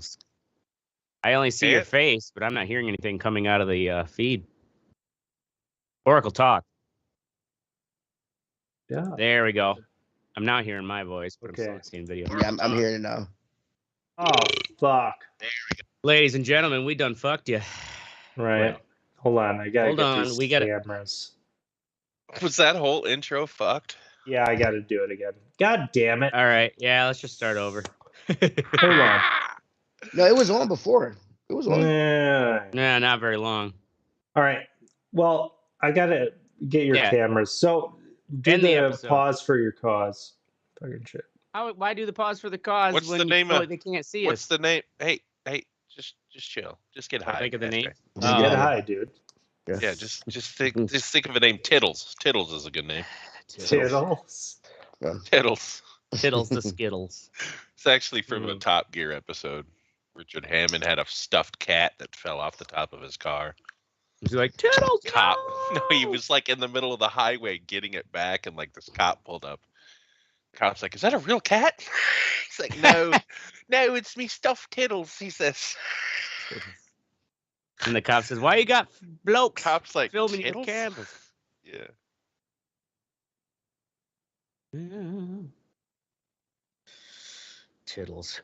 Tiddles. I only see your face, but I'm not hearing anything coming out of the feed. Oracle talk. Yeah. There we go. I'm now hearing my voice, but I'm still not seeing video. Yeah, I'm hearing it now. Oh, fuck. There we go. Ladies and gentlemen, we done fucked you. Right. Hold on. I gotta get these cameras. Was that whole intro fucked? Yeah, I gotta do it again. God damn it. All right. Yeah, let's just start over. Hold on. No, it was on before. It was on. Nah, not very long. All right. Well, I gotta get your cameras. So do the pause for your cause. Fucking shit. Why do the pause for the cause? What's when the name of? They can't see what's us. the name? Hey, just chill. Just get high. Think of the name. Just get high, dude. Yeah, just think of a name. Tiddles. Tiddles is a good name. Tiddles. Tiddles. Tiddles the Skittles. It's actually from a Top Gear episode. Richard Hammond had a stuffed cat that fell off the top of his car. Was he like, Tiddles? Cop. No, he was like in the middle of the highway getting it back, and like this cop pulled up. Cop's like, is that a real cat? He's like, no, no, it's me stuffed Tiddles, he says. And the cop says, why you got blokes Cop's like, filming Tiddles? your cameras? Yeah. Tiddles.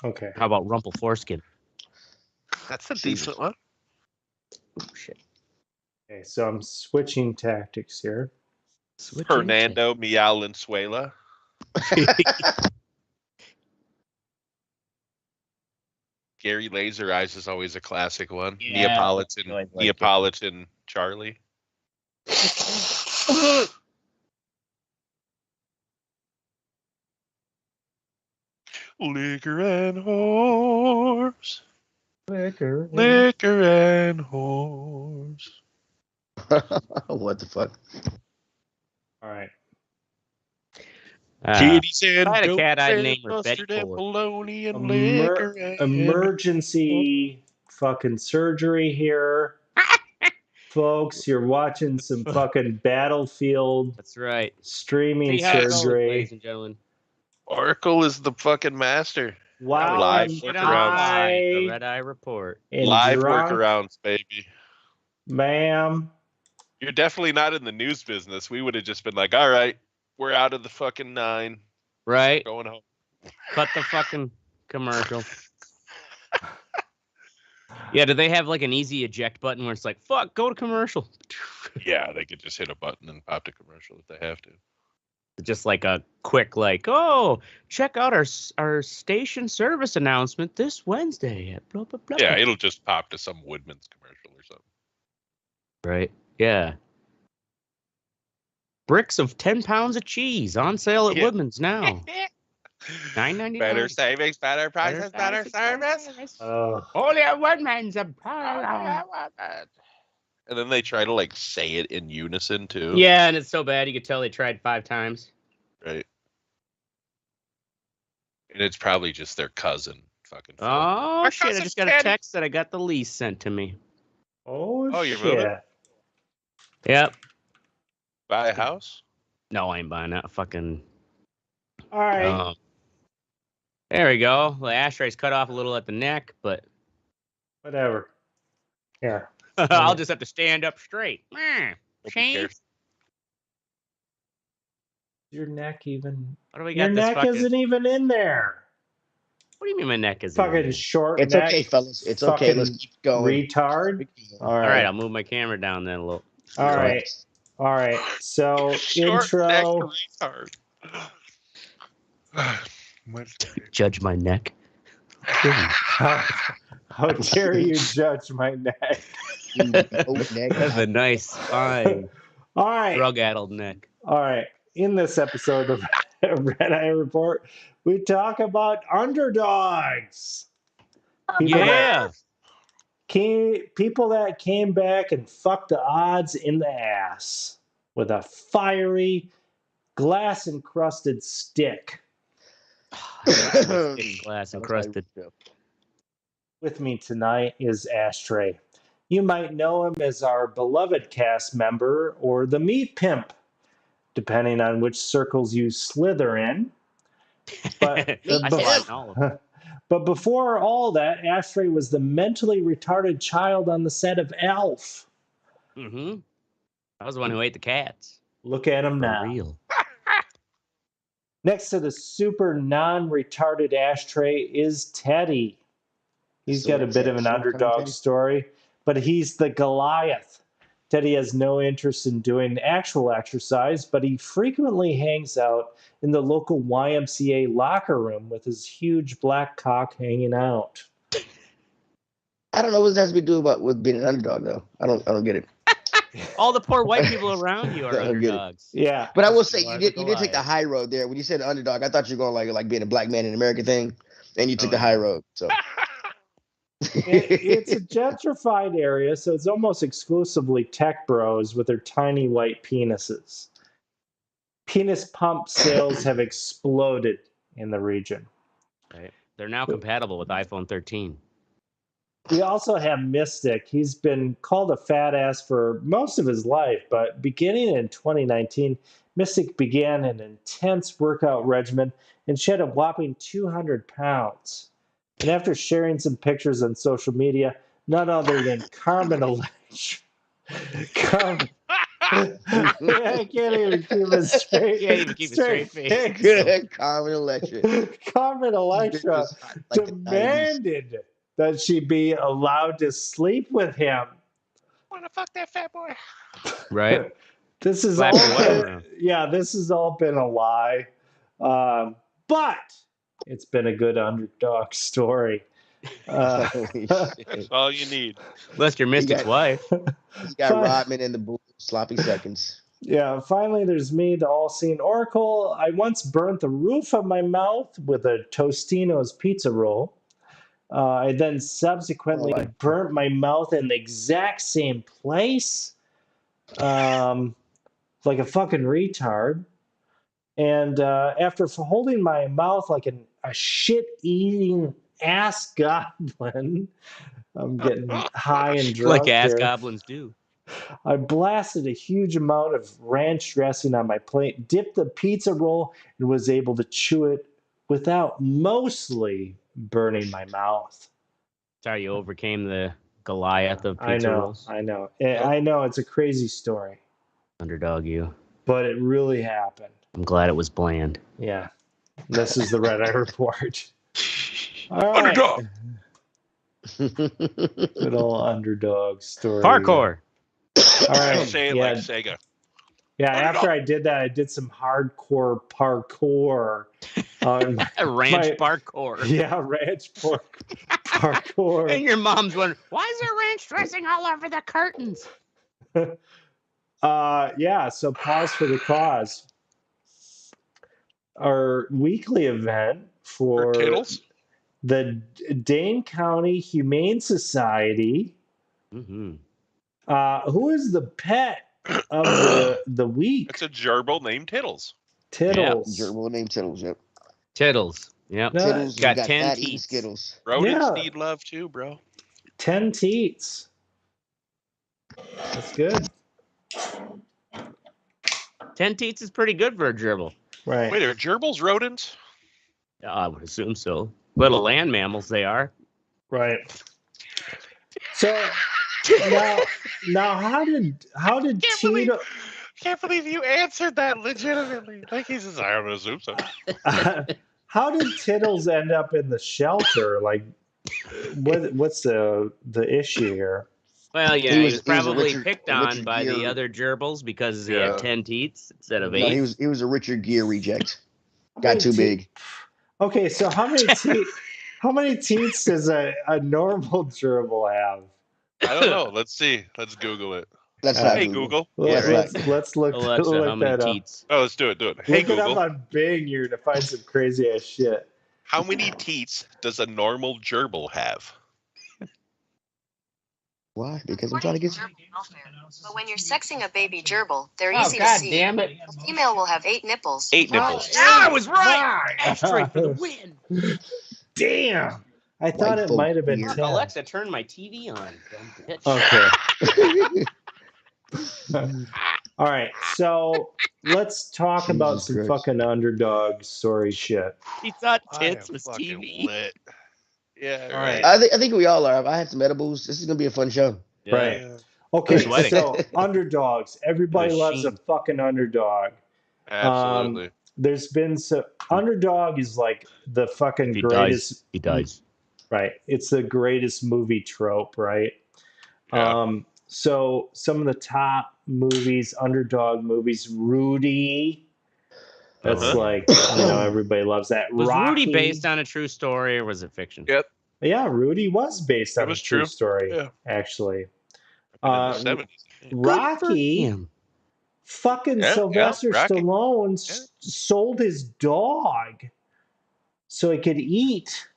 Okay. How about Rumple Foreskin? That's a decent one. Oh, shit. Okay, so I'm switching tactics here. Fernando Mialenzuela. Gary Laser Eyes is always a classic one. Yeah, Neapolitan, Neapolitan Charlie. Liquor and whores. Liquor and whores. What the fuck? All right. Kitties and I had a goats cat, I'd and name her Betty mustard and Ford. bologna and liquor and Emergency fucking surgery here. Folks, you're watching some fucking Battlefield. That's right. Streaming See how it goes, surgery. ladies and gentlemen. Oracle is the fucking master. Wow. Live Get workarounds. on the Red Eye Report. Live drunk, workarounds, baby. Ma'am. You're definitely not in the news business. We would have just been like, all right, we're out of the fucking 9. Right? Going home. Cut the fucking commercial. Yeah, do they have like an easy eject button where it's like, fuck, go to commercial? Yeah, they could just hit a button and pop to commercial if they have to. Just like a quick, like, oh, check out our station service announcement this Wednesday at blah, blah, blah. Yeah, it'll just pop to some Woodman's commercial or something. Right, yeah. Bricks of 10 pounds of cheese on sale at Woodman's now. $9.99. Better savings, better prices, better service. Only at Woodman's. And then they try to like say it in unison too. Yeah, and it's so bad you could tell they tried 5 times. Right. And it's probably just their cousin fucking. Oh, shit. I just got a text that I got the lease sent to me. Oh, you're shit. moving? Yep. Buy a house? No, I ain't buying that fucking. All right. There we go. The ashtay's cut off a little at the neck, but. Whatever. Here. I'll just have to stand up straight. Shane? Your neck even. What do we got? Your neck isn't even in there. What do you mean my neck is fucking short? It's neck, okay, fellas. It's okay. Let's keep going. Retard. All right. All right, I'll move my camera down then a little. All right. All right. So intro. Judge my neck. How dare you judge my neck? That's a nice, fine, all right, drug-addled neck. All right. In this episode of Red Eye Report, we talk about underdogs. People that came back and fucked the odds in the ass with a fiery, glass-encrusted stick. Glass-encrusted. With me tonight is Ashtray. You might know him as our beloved cast member or the meat pimp, depending on which circles you slither in. But I saw it in all of them. but before all that, Ashtray was the mentally retarded child on the set of Elf. Mm-hmm. I was the one who ate the cats. Look at him For now. real. Next to the super non-retarded Ashtray is Teddy. He's got a bit of an underdog story, but he's the Goliath. Teddy has no interest in doing actual exercise, but he frequently hangs out in the local YMCA locker room with his huge black cock hanging out. I don't know what that has to do with being an underdog, though. I don't get it. All the poor white people around you are underdogs. Yeah. But I will say, you did take Goliath. the high road there. When you said underdog, I thought you were going like being a black man in America thing, and you took the high road. So It's a gentrified area, so it's almost exclusively tech bros with their tiny white penises. Penis pump sales have exploded in the region. Right. They're now compatible with iPhone 13. We also have Mystic. He's been called a fat ass for most of his life, but beginning in 2019, Mystic began an intense workout regimen and shed a whopping 200 pounds. And after sharing some pictures on social media, none other than Carmen Electra. I can't even keep a straight face. Good, Carmen Electra. Carmen Electra demanded that she be allowed to sleep with him. Want to fuck that fat boy? Right. This is all this has all been a lie. But it's been a good underdog story. That's all you need. Unless you're Mystic's wife. You got Rodman in the booth, sloppy seconds. Yeah, finally there's me, the all-seeing oracle. I once burnt the roof of my mouth with a Tostino's pizza roll. I then subsequently burnt my mouth in the exact same place, like a fucking retard. And after holding my mouth like a shit-eating ass goblin, I'm getting high and drunk. Like ass goblins do. I blasted a huge amount of ranch dressing on my plate, dipped the pizza roll, and was able to chew it without mostly burning my mouth. That's how you overcame the Goliath of pizza rolls. I know. It's a crazy story. Underdog you. But it really happened. I'm glad it was bland. Yeah. This is the Red Eye Report. All right. Underdog. Good old underdog story. Parkour. All right. Say it like Sega. Yeah, after I did that, I did some hardcore parkour. Ranch parkour. Yeah, ranch parkour. And your mom's wondering, why is there ranch dressing all over the curtains? Yeah, so pause for the cause. Our weekly event for the Dane County Humane Society. Mm-hmm. Who is the pet of the week? It's a gerbil named Tittles. Tittles. Yep. Gerbil named Tittles, yep. Tittles. Yep. Tittles got 10 teeth. Skittles. Rodents need love too, bro. 10 teats. That's good. 10 teats is pretty good for a gerbil. Right. Wait, are gerbils rodents? I would assume so. Little land mammals they are. Right. So now how did Tito? Can't believe you answered that legitimately. Like he says, I would assume so. How did Tittles end up in the shelter? Like, what's the issue here? Well, yeah, he was probably picked on by the other gerbils because he had 10 teats instead of 8. No, he was a Richard Gere reject. Got too big. Okay, so how many teats does a normal gerbil have? I don't know. Let's see. Let's Google it. Hey, Google. Let's look. Alexa, look how many that teats? Oh, let's do it. Hey, look Google. it up on Bing here to find some crazy ass shit. How many teats does a normal gerbil have? Why? Because I'm trying to get you. But when you're sexing a baby gerbil, they're easy to see. Damn it. A female will have 8 nipples. 8 nipples. I was right. Ashtray for the win. Damn. I thought it might have been 10. Alexa, turn my TV on. Dumb bitch. Okay. All right, so let's talk about Jesus some Christ. fucking underdog story shit. He thought I am tits was fucking TV. lit. Yeah, All right. right. I think we all are. I had some edibles. This is gonna be a fun show. Yeah. Right. Yeah. Okay, sweating. so underdogs. Everybody loves a Machine. fucking underdog. Absolutely. There's been some underdog is like the fucking He greatest. dies. He dies. Right. It's the greatest movie trope, right? Yeah. So some of the top movies, underdog movies, Rudy. That's Uh-huh. like, everybody loves that. Was Rocky. Rudy based on a true story or was it fiction? Yep. Yeah, Rudy was based It on a was true true. story, Yeah. actually. In the 70s. Rocky, Him. fucking Yeah, Sylvester Rocky. Stallone Yeah. sold his dog so he could eat,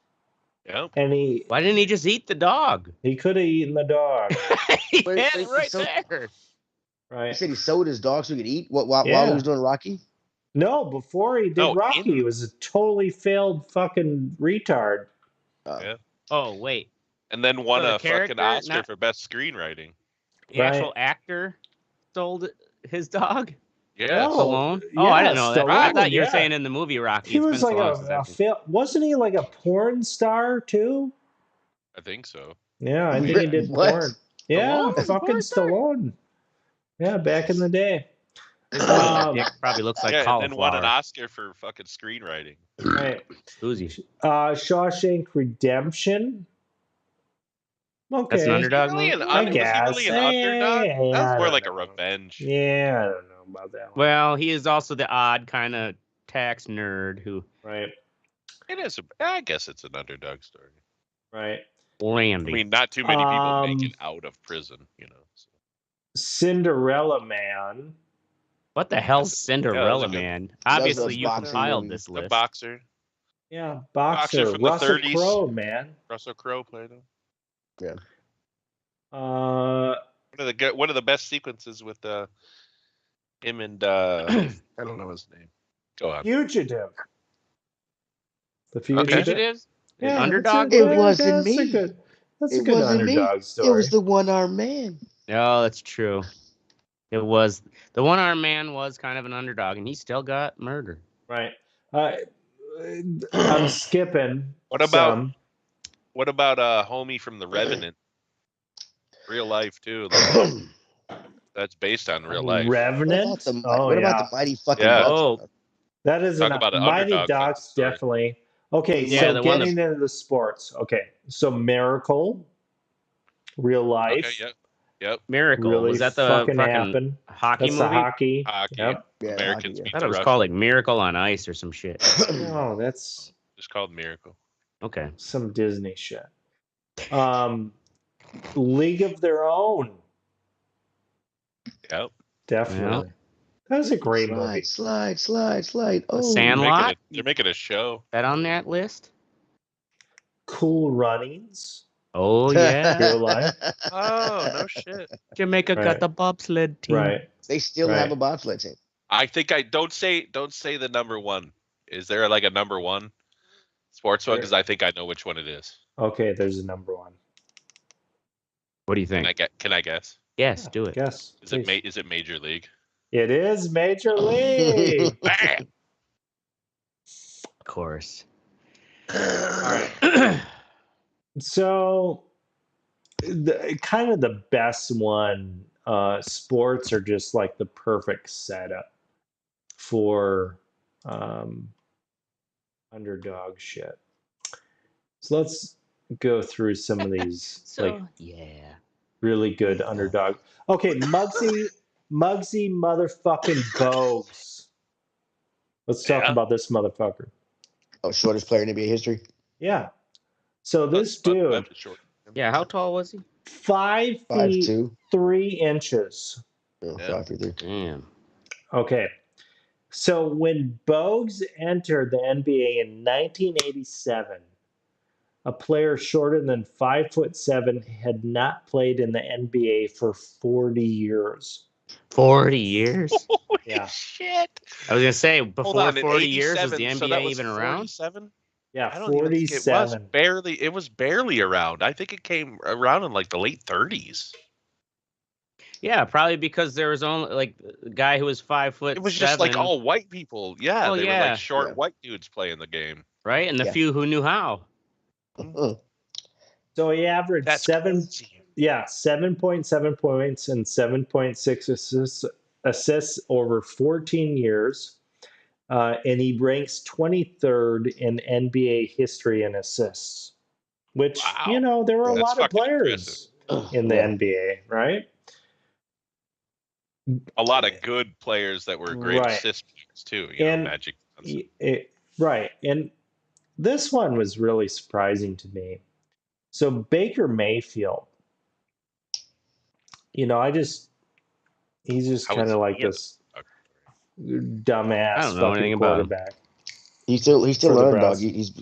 Yep. and Why didn't he just eat the dog? he could have eaten the dog, He Wait, had wait, it right so- there. He right? said he sold his dog so he could eat while Yeah. he was doing Rocky. No, before he did No, Rocky, in- he was a totally failed fucking retard. Yeah. Oh, wait. And then won So the a fucking character, Oscar not- for best screenwriting. The actual actor sold his dog? Yeah. No. Stallone? Oh, I didn't yeah, know that. I Stallone, thought you were yeah. saying in the movie Rocky. He It's was been like so long since I've seen- wasn't he like a porn star too? I think so. Yeah, I think he did What? porn. Yeah, Stallone was a fucking porn star? Stallone. Yeah, back in the day. His dick probably looks like yeah, and then won an cauliflower. Oscar for fucking screenwriting. Right. Who's he? Shawshank Redemption. Okay. That's an underdog Really movie? an I guess. Was he really an underdog? Yeah, That was I more don't like a know. revenge. Yeah, I don't know about that one. Well, he is also the odd kind of tax nerd who Right. It is. I guess it's an underdog story. Right. I Randy. mean, not too many people make it out of prison, So. Cinderella Man. What the hell's Yeah, Cinderella that was a good- Man? that was Obviously, a you boxing compiled movie. this The list. boxer, Yeah, Boxer boxer. from the Russell 30s. Crowe, man. Russell Crowe played him. Uh, One of the best sequences with him and I don't know his name. Go on. Fugitive. The Okay. Fugitive. Fugitives? Yeah, Underdog That's a, It good- wasn't that's me. A good, that's a It good wasn't me. underdog story. It was the one-armed man. No, that's true. It was the one-armed man was kind of an underdog, and he still got murdered. Right. I'm skipping. What about- some. What about homie from The Revenant? Real life too. Like, that's based on real life. Revenant? What about the, Oh, what yeah. about the mighty fucking Yeah. ducks? Oh. That is Talk an about an Mighty underdog Ducks, fucking story. definitely. Okay, Yeah, so the one getting into the sports. Okay, so Miracle, real life. Okay. Yep. Miracle. Really Was that the fucking fucking happened. hockey That's movie? the hockey. Hockey. Yep. Yeah, Americans hockey, beat I thought the it was Russians. called like Miracle on Ice or some shit. No, that's It's called Miracle. Okay. some Disney shit. League of Their Own. Yep. Definitely. That was a great movie. Slide. Oh, Sandlot? They're making a show. That on that list? Cool Runnings. Oh yeah. Real life. Oh no shit. Jamaica Right. got the bobsled team. Right. They still Right. have a bobsled team. I think don't say the number one. Is there like a number one sports one? Because I think I know which one it is. Okay, there's a number one. What do you think? Can I guess? Yes, do it. Yes. Is it Major League? It is Major League. Bam! Of course. All right. So, kind of the best one. Sports are just like the perfect setup for underdog shit. So let's go through some of these yeah. really good underdog. Okay, Muggsy motherfucking Bogues. Let's talk Yeah. about this motherfucker. Oh, shortest player in NBA history. Yeah. So this But dude, that's short. Yeah, how tall was he? 5 feet 5'2". 3 inches. Oh, Yeah. 5'3". Damn. Okay. So when Bogues entered the NBA in 1987, a player shorter than 5'7" had not played in the NBA for 40 years. 40 years? Holy Yeah. shit! I was gonna say Hold before on, in 40 years was the 87, NBA so that was even around? 47? Yeah, I don't even think it was 47. barely. It was barely around. I think it came around in like the late 30s. Yeah, probably because there was only like a guy who was 5'7". It was just like all white people. Yeah, Oh, they were yeah. like short white dudes playing the game. Right, and the Yeah. few who knew how. So he averaged That's 7.7 points and 7.6 assists over 14 years. And he ranks 23rd in NBA history in assists, which, Wow. there were a That's lot of fucking players in the NBA, right? A lot of good players that were great assist players too. Magic Johnson. Right. And this one was really surprising to me. So Baker Mayfield, he's just kind of like this dumbass I don't know anything fucking about him. quarterback. He's still For the an underdog. Browns.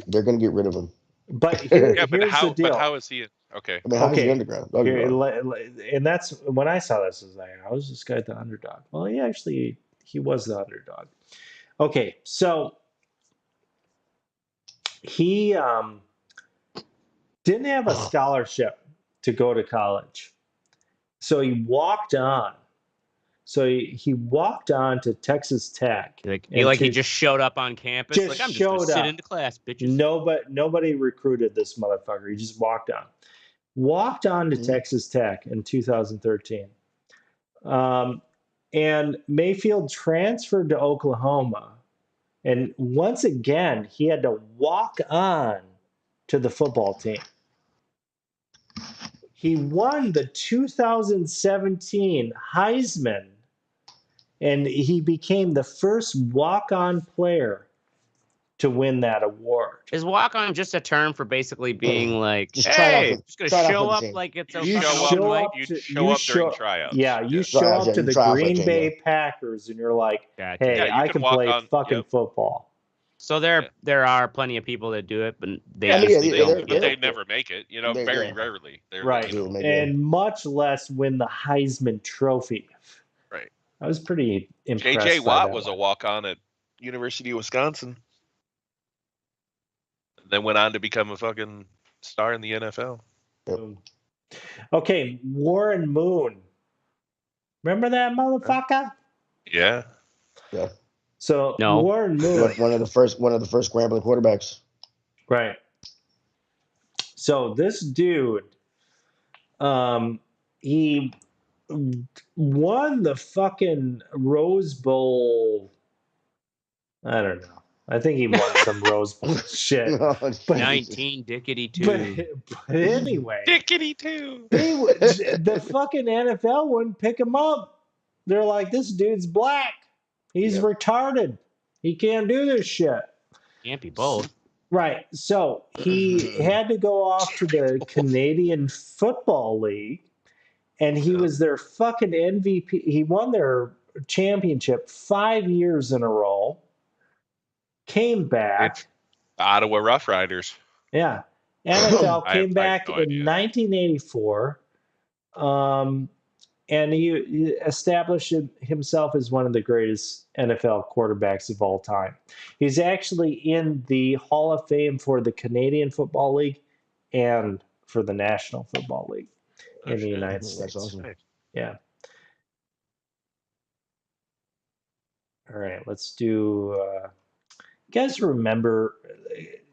They're gonna get rid of him. But here's how the deal. but how is he okay? I mean, how's he underground? And that's when I saw this, I was like, how is this guy the underdog? Well, he was the underdog. Okay, so he didn't have a scholarship to go to college. So he walked on. So he walked on to Texas Tech. He just showed up on campus. I'm just going to sit into class, bitches. Nobody recruited this motherfucker. He just walked on. Walked on to Texas Tech in 2013. And Mayfield transferred to Oklahoma. And once again, he had to walk on to the football team. He won the 2017 Heisman, and he became the first walk-on player to win that award. Is walk-on just a term for basically being like, just going to show up like it's a you show up during tryouts. Yeah, you show up to the Green Bay Packers, and you're like, hey, I can play fucking football. So there are plenty of people that do it, but they never make it. Very rarely. Right, and much less win the Heisman Trophy. Right. I was pretty impressed. J.J. Watt was a walk-on at University of Wisconsin. Then went on to become a fucking star in the NFL. Okay, Warren Moon. Remember that motherfucker? Yeah. Yeah. So Warren Moon, one of the first scrambling quarterbacks. Right. So this dude, he won the fucking Rose Bowl. I don't know. I think he won some Rose Bowl shit. 19 Dickety 2. But anyway, Dickety 2. The fucking NFL wouldn't pick him up. They're like, this dude's black. He's retarded. He can't do this shit. Can't be both. Right. So he had to go off to the Canadian Football League, and he was their fucking MVP. He won their championship 5 years in a row. Came back. Ottawa Rough Riders. Yeah. NFL came back in 1984. And he established himself as one of the greatest NFL quarterbacks of all time. He's actually in the Hall of Fame for the Canadian Football League and for the National Football League in the United States. That's awesome. Yeah. All right, let's do... you guys remember,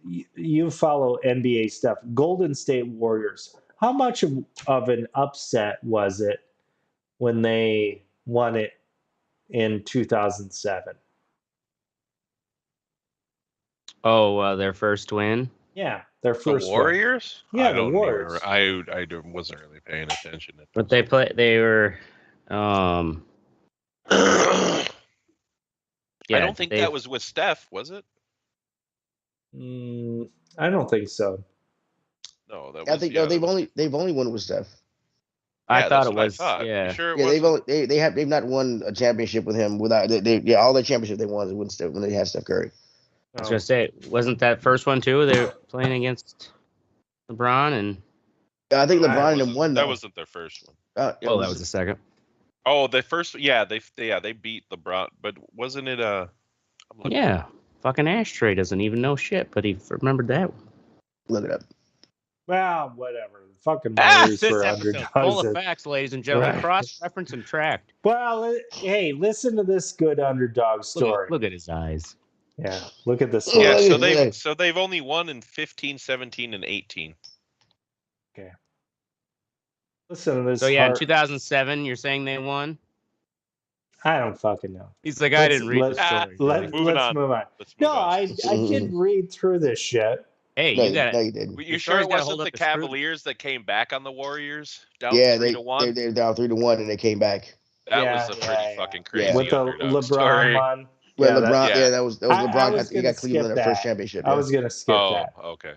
you follow NBA stuff, Golden State Warriors. How much of an upset was it when they won it in 2007? Oh, their first win? Yeah, their first The Warriors? Win. Yeah, the Warriors. I wasn't really paying attention. But they were... I don't think that was with Steph, was it? I don't think so. No, that was. I think they've only won with Steph. I thought it was. Yeah, sure. They've not won a championship with him without all their championship they won when they had Steph Curry. I was gonna say, wasn't that first one too? They were playing against LeBron and. I think LeBron and them won. That wasn't their first one. That was the second. Oh, the first. Yeah, they beat LeBron, but wasn't it Yeah, fucking Ashtray doesn't even know shit, but he remembered that one. Look it up. Well, whatever. Fucking This Warriors for episode full underdogs. of facts, ladies and gentlemen. Right. Cross-reference and tracked. Well, hey, listen to this good underdog story. Look at his eyes. Yeah, look at this. Yeah, Story. so they've only won in 15, 17, and 18. Okay. Listen to this. So yeah, in 2007, you're saying they won? I don't fucking know. He's like, I didn't read the story. Let's move on. I did read through this shit. Hey, No, you got no, it. you didn't. You sure it wasn't the Cavaliers that came back on the Warriors? Down 3-1? They're down 3-1 and they came back. That was a pretty fucking crazy with the underdog LeBron story. one. Well, LeBron, that was LeBron. He got Cleveland their first that. championship. I was gonna skip that. Oh, okay.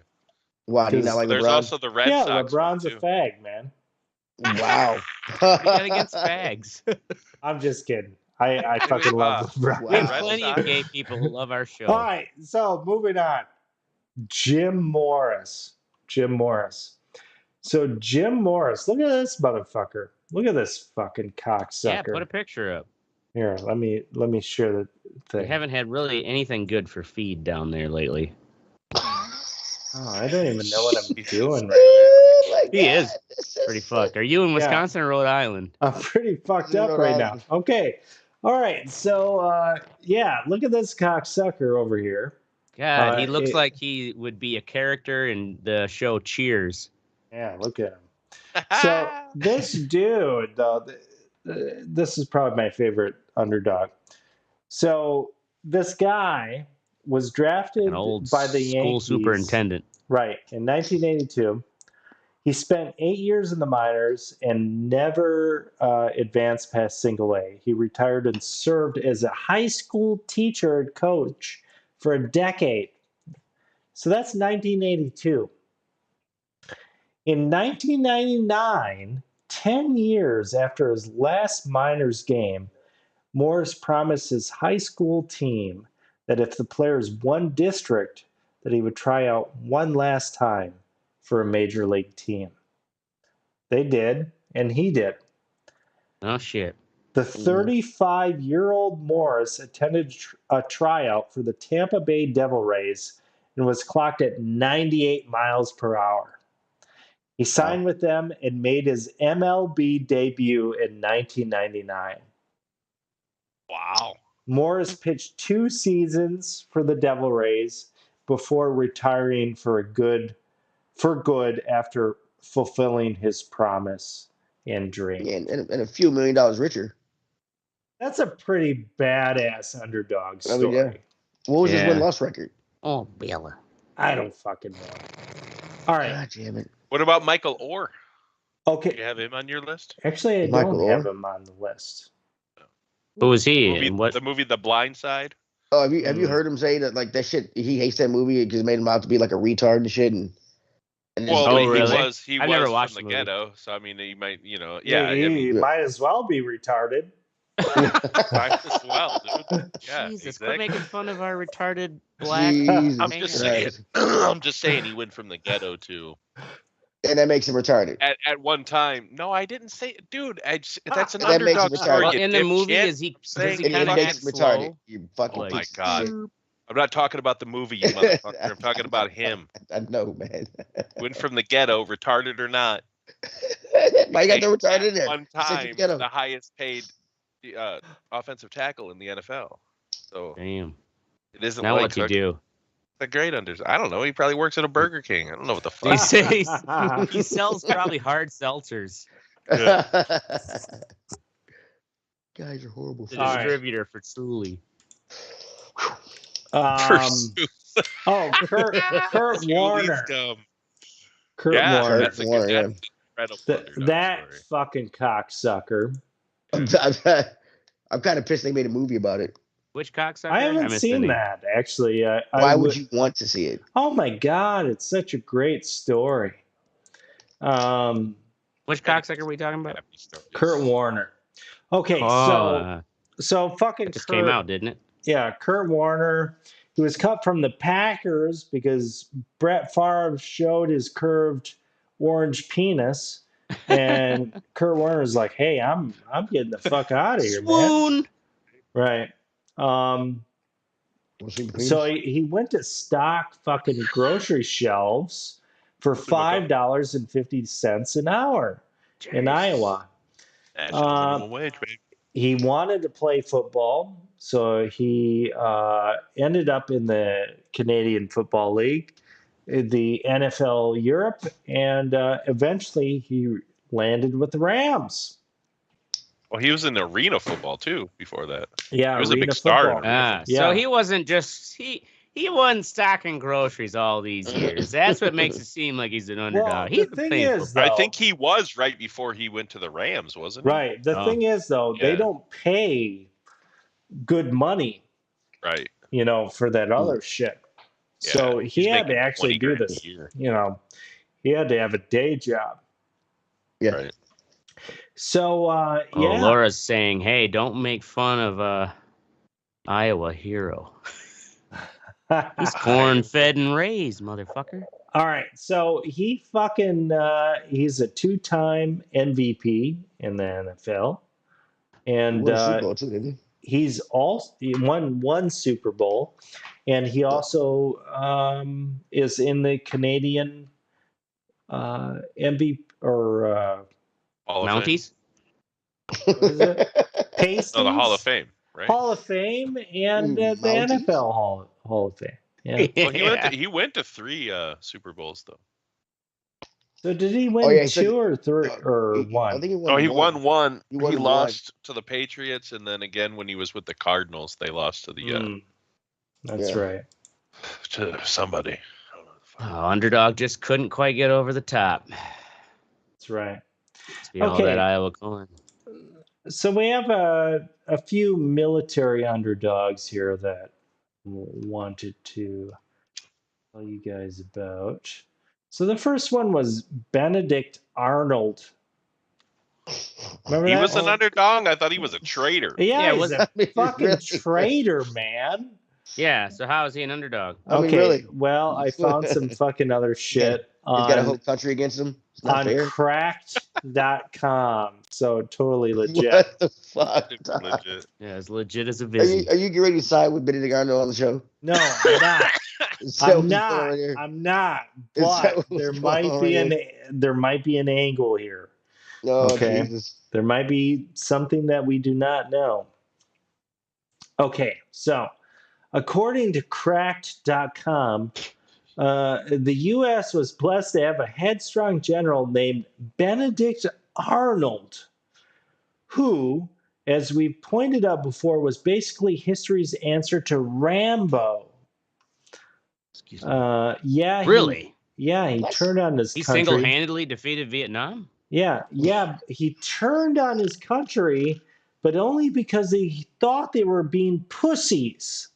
Why? Do you not like There's LeBron? also the Red Sox. LeBron's one, a too. fag, man. Wow. What do you got against fags? I'm just kidding. I fucking love LeBron. We have plenty of gay people who love our show. All right, so moving on. Jim Morris. So Jim Morris, look at this motherfucker. Look at this fucking cocksucker. Yeah, put a picture up. Here, let me share the thing. We haven't had really anything good for feed down there lately. Oh, I don't even know what I'm doing right He is pretty fucked. Are you in Wisconsin or Rhode Island? now. I'm pretty fucked up right now. Okay. All right. So, look at this cocksucker over here. God, he looks like he would be a character in the show Cheers. Yeah, look at him. So this dude, though, this is probably my favorite underdog. So this guy was drafted An old by the school Yankees, superintendent. right, in 1982. He spent 8 years in the minors and never advanced past single A. He retired and served as a high school teacher and coach for a decade. So that's 1982. In 1999, 10 years after his last minors game, Morris promised his high school team that if the players won district, that he would try out one last time for a major league team. They did, and he did. Oh, shit. The 35-year-old Morris attended a tryout for the Tampa Bay Devil Rays and was clocked at 98 miles per hour. He signed with them and made his MLB debut in 1999. Wow. Morris pitched 2 seasons for the Devil Rays before retiring for good after fulfilling his promise and dream. Yeah, and a few $1 million richer. That's a pretty badass underdog story. I mean, yeah. What was his win-loss record? Oh, Bill. I don't fucking know. All right. God damn it. What about Michael Orr? Okay. Do you have him on your list? Actually, I don't have him on the list. Who was he in? The movie The Blind Side? Oh, have you heard him say that like that shit? He hates that movie because it made him out to be like a retard and shit. And well, really? he I've was never watched from the the movie. ghetto, so I mean, he might, He Yeah. might as well be retarded. might as well, dude. Yeah, Jesus, quit exactly. making fun of our retarded black. Jesus I'm just Christ. saying. I'm just saying he went from the ghetto to. And that makes him retarded. At one time, no, I didn't say, dude. That's an That makes underdog him story. retarded. you In the movie, dipshit. does he Saying And kind it of makes act him retarded. slow? You fucking Oh my piece of God. shit. I'm not talking about the movie, you motherfucker. I'm talking about him. I know, man. Went from the ghetto, retarded or not. Why you got the retarded in At there? one You said time, you get him. the highest paid offensive tackle in the NFL. So Damn. it isn't Now like what's he Cook. do? The great unders. I don't know. He probably works at a Burger King. I don't know what the He fuck. says he sells probably hard seltzers. Guys are horrible. The All right. distributor for Truly. Kurt Warner. Kurt Yeah, Warner. that's a Warner, good. yeah. That's an incredible underdog That story. fucking cocksucker. I'm kind of pissed they made a movie about it. Which cocksucker? I haven't missed the seen name. that, actually. Why would you want to see it? Oh, my God. It's such a great story. Which cocksucker are we talking about? Kurt Warner. Okay, so fucking it just Kurt, came out, didn't it? Yeah, Kurt Warner. He was cut from the Packers because Brett Favre showed his curved orange penis, and Kurt Warner's like, "Hey, I'm getting the fuck out of here, man." Right. So he went to stock fucking grocery shelves for $5.50 an hour in Jeez. Iowa. National minimum wage, baby. He wanted to play football, so he ended up in the Canadian Football League, the NFL Europe, and eventually he landed with the Rams. Well, he was in arena football too before that. Yeah, He was a arena big star in football. arena So he wasn't just he wasn't stocking groceries all these years. That's what makes it seem like he's an underdog. Well, He's the been thing playing is, football. though, I think he was right before he went to the Rams, wasn't he? right. The Oh. thing is, though, they Yeah. don't pay good money, Right. for that other shit. Yeah, So he's he had to making actually 20 do grand a this. year. He had to have a day job. Yeah. Right. So Oh, yeah, Laura's saying, "Hey, don't make fun of Iowa hero. He's corn-fed and raised, motherfucker." All right. So he fucking he's a 2-time MVP in the NFL, He and won a Super Bowl too, didn't he? he won one Super Bowl, and he also is in the Canadian MVP or Hall of Fame. Mounties? what is it? Pasties? No, the Hall of Fame, right? Hall of Fame and the Mounties? NFL Hall of Fame. Yeah. Well, he went to 3 Super Bowls though. So did he win he said- 2 or 3 or I 1? think he won. Oh, he won one. He He, won one. lost to the Patriots, and then again when he was with the Cardinals, they lost to the That's Yeah. right. to somebody. I don't know the fuck. Oh, underdog just couldn't quite get over the top. That's right. See all Okay. that Iowa corn. So we have a few military underdogs here that wanted to tell you guys about. So the first one was Benedict Arnold. Remember He that? was an underdog. I thought he was a traitor. Yeah, Yeah, he's was- a I mean, fucking really? traitor, man. Yeah, so how is he an underdog? I mean, Okay, really? well, I found some fucking other shit He's got a on, whole country against him. It's not on fair. cracked.com. So totally legit. What the fuck? Legit. Yeah, as legit as a Are you, busy. are you getting ready to side with Benedict Arnold on the show? No, I'm not. Is that I'm what's going on not. right here? I'm not. Is that But what's there going might on be right there might be an angle here. Oh, Okay. Jesus. There might be something that we do not know. Okay, so according to cracked.com, the U.S. was blessed to have a headstrong general named Benedict Arnold, who, as we pointed out before, was basically history's answer to Rambo. Excuse me. Yeah, Really? he What? turned on his He country. single-handedly defeated Vietnam? Yeah, he turned on his country, but only because he thought they were being pussies.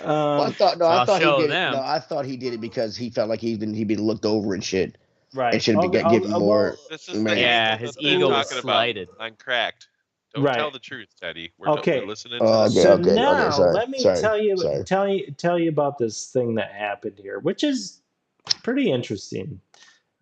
Well, I thought I'll he show did them. it. No, I thought he did it because he felt like he'd been looked over and shit. Right. And should be Okay, given more. This is Man. the Yeah, angle his that they're ego was talking slighted. about on Cracked. Don't Right. tell the truth, Teddy. We're Okay. we're listening to Oh, this. okay, So okay, now sorry, let me sorry. tell you about this thing that happened here, which is pretty interesting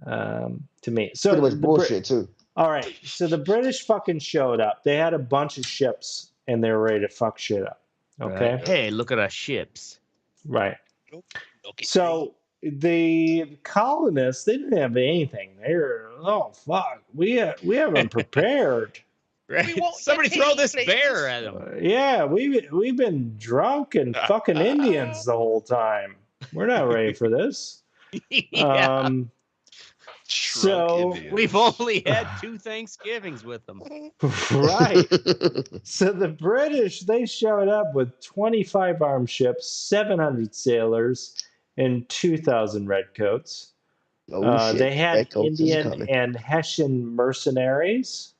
to me. So Pretty much the bullshit too. all right, so the British fucking showed up. They had a bunch of ships and they were ready to fuck shit up. Okay, Right. Hey, look at our ships. right. Okay. So the colonists, they didn't have anything. They were, oh fuck, we haven't prepared. Right? We won't Somebody get throw any this places. bear at him. Yeah, we've been drunk and fucking Indians the whole time. We're not ready for this. Yeah. So We've only had 2 Thanksgivings with them. right. So the British, they showed up with 25 armed ships, 700 sailors, and 2,000 redcoats. Oh, shit. They had Redcoats is Indian coming. and Hessian mercenaries.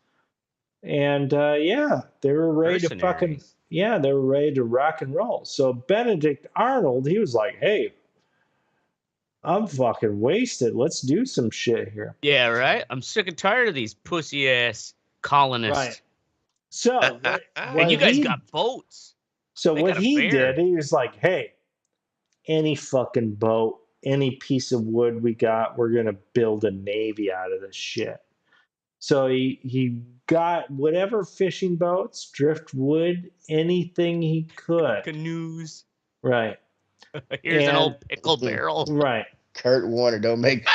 And yeah, they were ready to fucking, Mercenaries. yeah, they were ready to rock and roll. So Benedict Arnold, he was like, hey, I'm fucking wasted. Let's do some shit here. Yeah, right? I'm sick and tired of these pussy-ass colonists. Right. So what And you guys he- got boats. So They what got a he bear. did, he was like, hey, any fucking boat, any piece of wood we got, we're going to build a navy out of this shit. So he got whatever fishing boats, driftwood, anything he could. Canoes. Right. Here's an And- old pickle barrel. Right. Kurt Warner. Don't make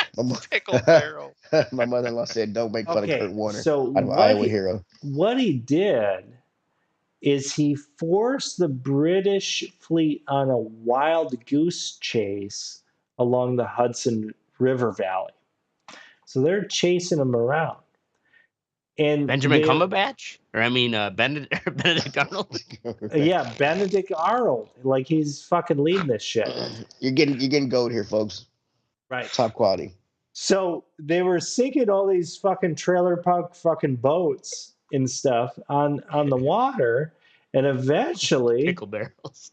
Pickle barrel. my mother-in-law said, "Don't make fun of Kurt Warner." So out of Iowa hero. What he did is he forced the British fleet on a wild goose chase along the Hudson River Valley. So they're chasing him around. And Benjamin Cumberbatch? Or I mean, Benedict Arnold? Yeah, Benedict Arnold. Like, he's fucking leading this shit. You're getting gold here, folks. Right. Top quality. So they were sinking all these fucking trailer park fucking boats and stuff on the water, and eventually Pickle barrels.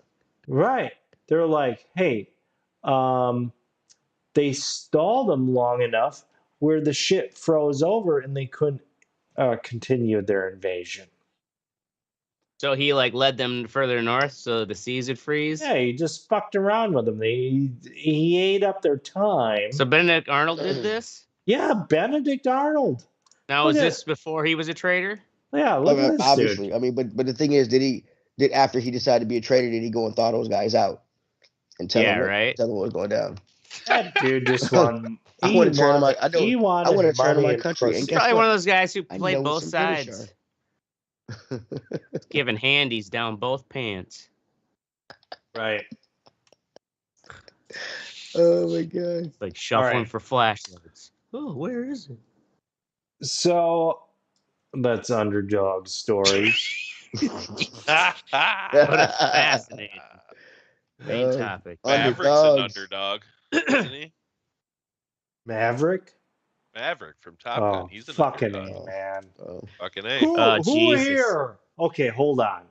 Right. They're like, hey, they stalled them long enough where the shit froze over and they couldn't continue their invasion. So he like led them further north so the seas would freeze? Yeah, he just fucked around with them. He ate up their time. So Benedict Arnold did this? Yeah, Benedict Arnold. Now, was this before he was a traitor? Yeah, look at this obviously. dude. I mean, but the thing is, did after he decided to be a traitor, did he go and thaw those guys out and tell them what was going down? That dude just won. I want to turn my. I want to turn my country. He's probably one of those guys who played both sides. Giving handies down both pants. Right. Oh my god. Like shuffling for flashlights. Oh, where is it? So that's Underdog Stories. What a fascinating main topic. Maverick's an underdog, isn't he? Maverick? Maverick from Top Gun. He's an fucking underdog. A, man. Fucking A. Who here? Okay, hold on.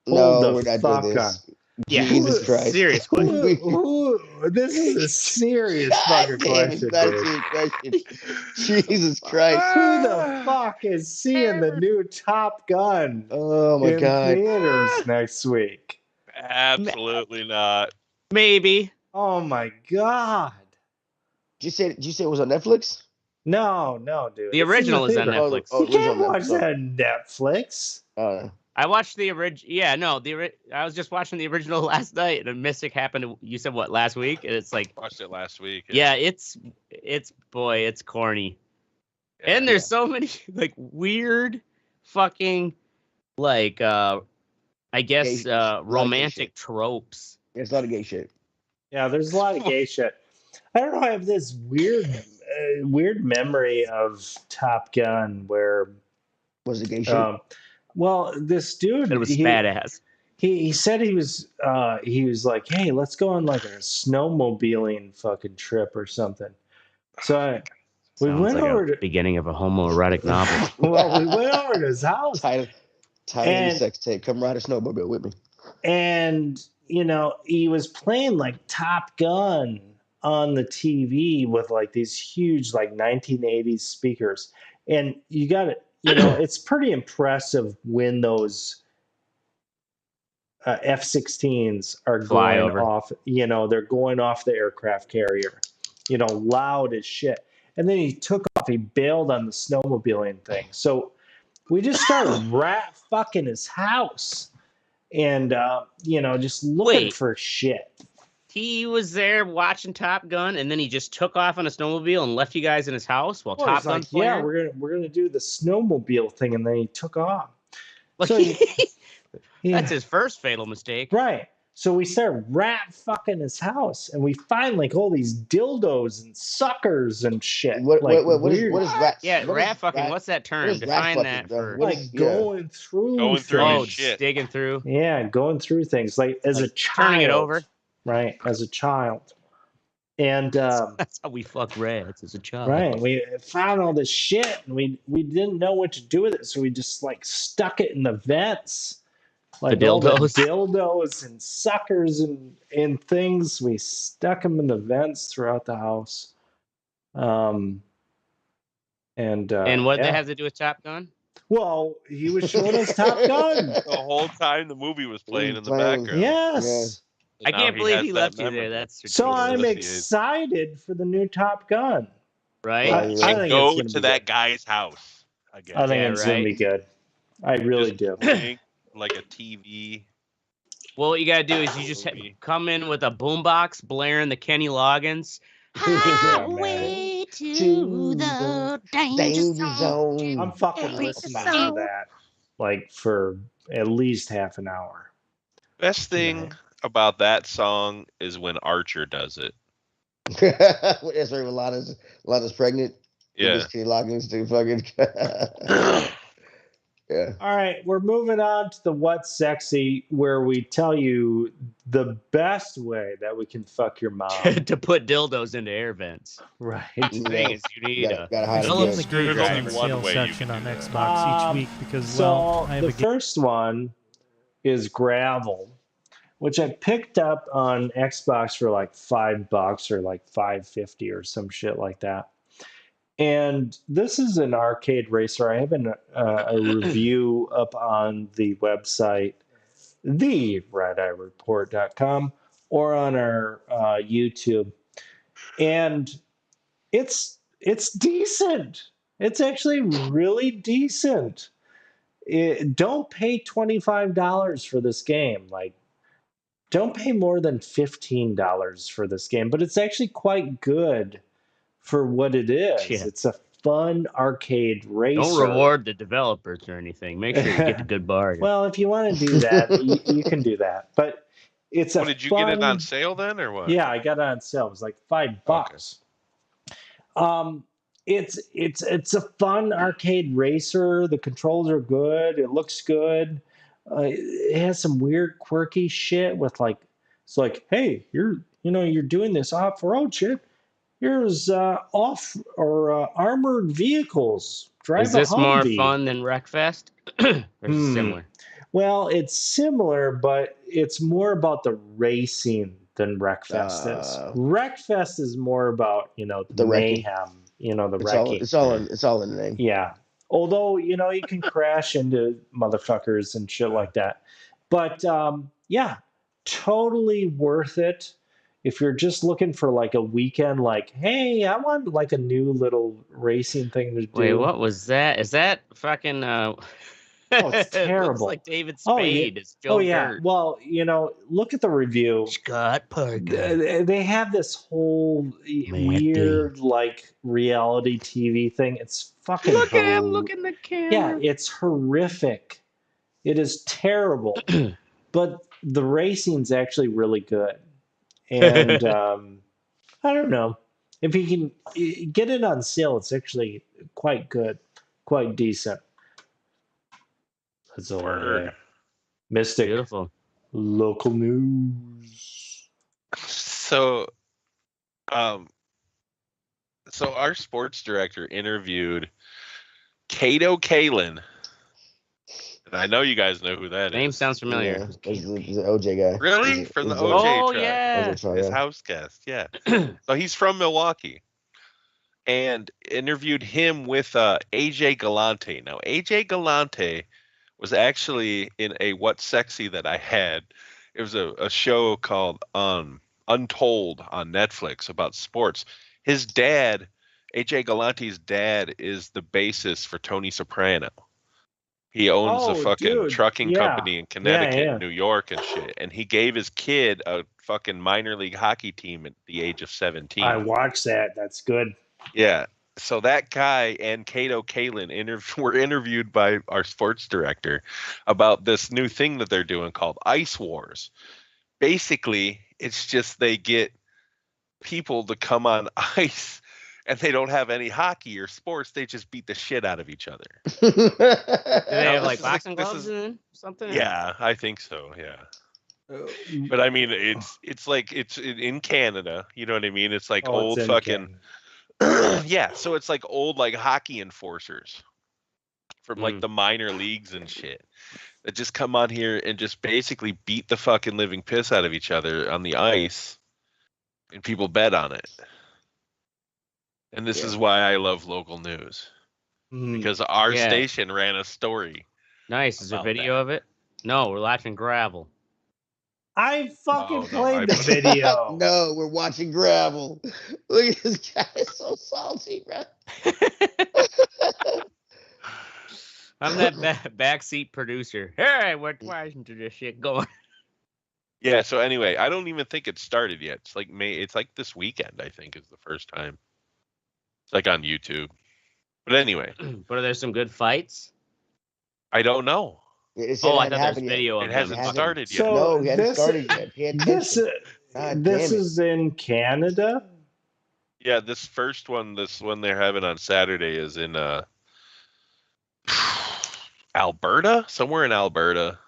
We're not doing this. Yeah, Jesus Christ. Serious question. This is a serious fucking question. Jesus Christ. Who the fuck is seeing the new Top Gun in theaters next week? Absolutely not. Maybe. Oh my god. Did you say it was on Netflix? No, dude. The original is on Netflix. You can't watch that on Netflix. I watched the original. Yeah, no, I was just watching the original last night, and a Mystic happened. You said what, last week? And it's like watched it last week. Yeah, it's corny, and there's so many like weird, fucking like I guess romantic tropes. There's a lot of gay shit. Yeah, there's a lot of gay shit. I don't know. I have this weird memory of Top Gun where was it gay shit? Well, this dude, it was badass. He said he was like, hey, let's go on like a snowmobiling fucking trip or something. So we went like over to beginning of a homoerotic novel. Well, we went over to his house. Title of the sex tape. Come ride a snowmobile with me. And he was playing like Top Gun on the TV with like these huge like 1980s speakers, and you got it. It's pretty impressive when those F-16s are going off. They're going off the aircraft carrier. Loud as shit. And then he took off. He bailed on the snowmobiling thing. So we just started rat fucking his house, and just looking for shit. He was there watching Top Gun, and then he just took off on a snowmobile and left you guys in his house while Top Gun's playing? Yeah, we're gonna do the snowmobile thing, and then he took off. Like, so that's his first fatal mistake, right? So we start rat fucking his house, and we find like all these dildos and suckers and shit. What is rat? Yeah, rat fucking. What's that term? Define that for going through shit, digging through. Yeah, going through things like as a child, turning it over. Right, as a child. And that's how we fuck rats as a child. Right. We found all this shit, and we didn't know what to do with it, so we just like stuck it in the vents. Like the dildos. All the dildos and suckers and things. We stuck them in the vents throughout the house. And what that has to do with Top Gun? Well, he was showing us Top Gun. The whole time the movie was playing in the background. Yes. I can't believe he left you there. That's ridiculous. So I'm excited for the new Top Gun. Right? I think go to that guy's house. I think it's going to be good. I really do. Like a TV. Well, what you got to do is you just come in with a boombox blaring the Kenny Loggins, Highway to the danger zone. I'm fucking listening to that like for at least half an hour. Best thing about that song is when Archer does it. That's right. When Lana's pregnant. Yeah. Kenny Loggins to fucking. Yeah. All right, we're moving on to the What's Sexy, where we tell you the best way that we can fuck your mom. To put dildos into air vents. Right. The thing is, you need a Phillips screwdriver. on the sale section on Xbox each week because, well, I have the first one is Gravel, which I picked up on Xbox for like $5 or like $5.50 or some shit like that. And this is an arcade racer. I have a review up on the website, theredeyereport.com, or on our YouTube. And it's decent. It's actually really decent. Don't pay $25 for this game. Like, don't pay more than $15 for this game, but it's actually quite good for what it is. Yeah. It's a fun arcade racer. Don't reward the developers or anything. Make sure you get the good bargain. Well, if you want to do that, you can do that. But it's did you get it on sale then, or what? Yeah, I got it on sale. It was like $5. Okay. It's a fun arcade racer. The controls are good. It looks good. It has some weird, quirky shit with like, it's like, hey, you're doing this off-road shit. Here's off or armored vehicles. Drive is this more Humvee. fun than Wreckfest? Or is it similar? Well, it's similar, but it's more about the racing than Wreckfest is. Wreckfest is more about the mayhem. The wrecking. It's all in the name. Yeah. Although you can crash into motherfuckers and shit like that, but yeah, totally worth it. If you're just looking for like a weekend, like, hey, I want like a new little racing thing to do. Wait, what was that? Is that fucking? Oh, it's terrible. It looks like David Spade. It's Joe Dirt. Well, look at the review. Scott Parker. They have this whole weird like reality TV thing. It's fucking. Look at him. Look in the camera. Yeah, it's horrific. It is terrible. But the racing's actually really good. And I don't know if you can get it on sale. It's actually quite good, quite decent. That's all I have. Mystic. Beautiful. Local news. So our sports director interviewed Kato Kalin. I know you guys know who that Name is. sounds familiar. Yeah, he's the OJ guy. Really? From the OJ Oh, track. yeah. His house guest, yeah. So he's from Milwaukee. And interviewed him with AJ Galante. Now, AJ Galante was actually in a What's Sexy that I had. It was a show called Untold on Netflix about sports. His dad, AJ Galante's dad, is the bassist for Tony Soprano. He owns a fucking trucking company in Connecticut, New York, and shit. And he gave his kid a fucking minor league hockey team at the age of 17. I watched that. That's good. Yeah. So that guy and Kato Kalin were interviewed by our sports director about this new thing that they're doing called Ice Wars. Basically, it's just they get people to come on ice and they don't have any hockey or sports. They just beat the shit out of each other. Do they have like boxing gloves and something? Yeah, I think so. Yeah. But I mean, it's like it's in Canada. You know what I mean? It's like old fucking. Yeah, so it's like old like hockey enforcers from like the minor leagues and shit that just come on here and just basically beat the fucking living piss out of each other on the ice, and people bet on it. And this is why I love local news, because our station ran a story. Nice. Is there video of it? No, we're watching Gravel. I fucking played the video. No, we're watching Gravel. Look at this guy, is so salty, bro. I'm that backseat producer. Hey, we're watching this shit going. Yeah. So anyway, I don't even think it started yet. It's like May. It's like this weekend. I think is the first time. It's like on YouTube. But anyway. But are there some good fights? I don't know. It said I thought there was yet. video of It them. hasn't started yet. So No, he hasn't started yet. Pay attention. This is in Canada? Yeah, this first one, they're having on Saturday is in Alberta? Somewhere in Alberta.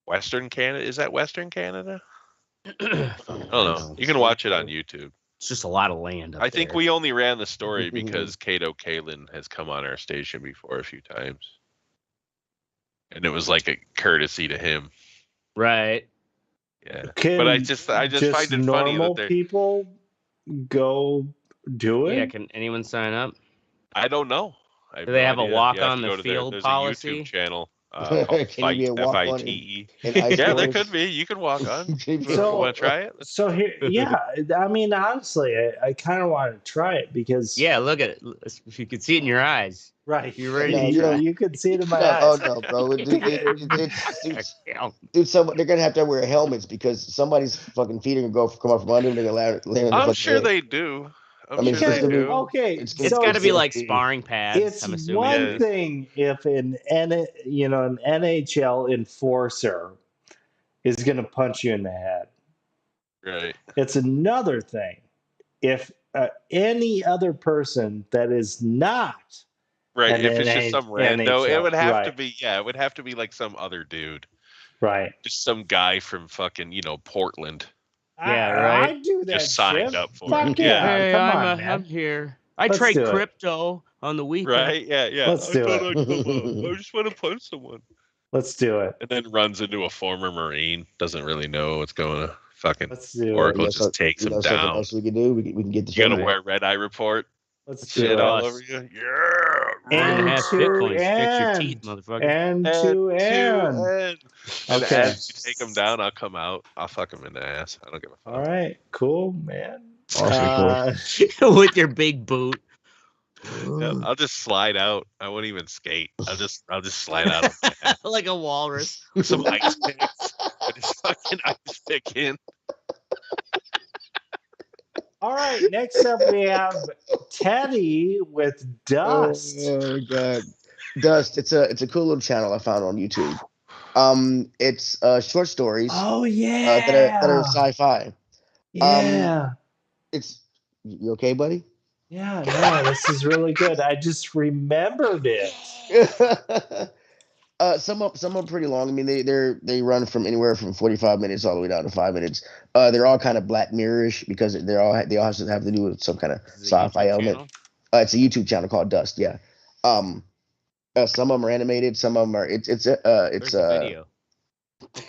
Western Canada? Is that Western Canada? I don't know. You can watch it on YouTube. It's just a lot of land up I think there. we only ran the story because Kato Kalin has come on our station before a few times. And it was like a courtesy to him. Right. Yeah. But I just find it funny that people go do it. Yeah, can anyone sign up? I don't know. Do they have a walk on the field policy? There's a YouTube channel called Fight, F-I-T-E. Yeah, there could be. You can walk on. So, want to try it? So here, yeah. I mean, honestly, I kind of want to try it because. Yeah, look at it. You can see it in your eyes. Right. You're ready. You could see it in my eyes. Oh no, bro! Dude, they're gonna have to wear helmets because somebody's fucking feet are gonna come up from under them. They're gonna land. I'm sure they do. Okay, it's got to be like sparring pads. It's one thing if an NHL enforcer is going to punch you in the head. Right. It's another thing if any other person that is not right. If it's just some rando, it would have to be. Yeah, it would have to be like some other dude. Right. Just some guy from fucking Portland. Yeah, right. I do that. Just signed up for it. Yeah. Hey, Come on, I'm here. I Let's trade crypto on the weekend. Right? Yeah. Let's do it. I just want to punch someone. Let's do it. And then runs into a former Marine. Doesn't really know what's going to fucking. Let's do Oracle it. just takes him down. What else we can do? We can get the. You gotta wear red eye report. Let's shit do all it. over you. Yeah. And have Bitcoin. Fix your teeth, motherfucker. And to end. Okay. As you take him down, I'll come out. I'll fuck him in the ass. I don't give a fuck. All right. Cool, man. With your big boot. Yeah, I'll just slide out. I won't even skate. I'll just slide out like a walrus with some ice picks. I just fucking ice pick in. All right. Next up, we have Teddy with Dust. Oh god, Dust. It's a cool little channel I found on YouTube. It's short stories. Oh yeah. That are sci-fi. Yeah. It's you okay, buddy? Yeah, no, this is really good. I just remembered it. Some of them pretty long. I mean, they run from anywhere from 45 minutes all the way down to 5 minutes. They're all kind of Black Mirror-ish because they all have to do with some kind of sci-fi element. It's a YouTube channel called Dust. Yeah. Some of them are animated. Some of them are. It's video.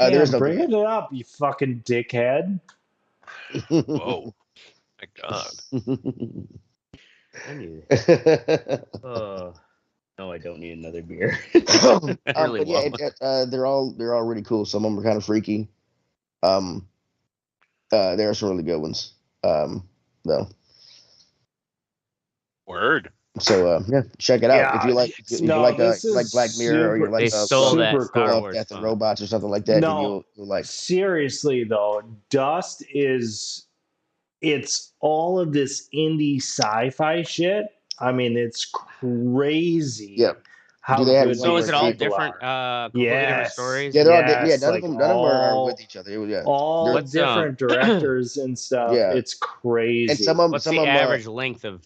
There's no bring it up, you fucking dickhead. Whoa, my God. I need it. No, I don't need another beer. Really they're all really cool. Some of them are kind of freaky. There are some really good ones. Though. Word. So yeah, check it out if you like Black Mirror or you like Death and Robots or something like that. No, you'll like. Seriously though, Dust is. It's all of this indie sci-fi shit. I mean, it's crazy. Yeah. So is it all different? Completely different stories. Yeah, none of them are with each other. Yeah. All different directors and stuff. Yeah, it's crazy. And some of What's the average length of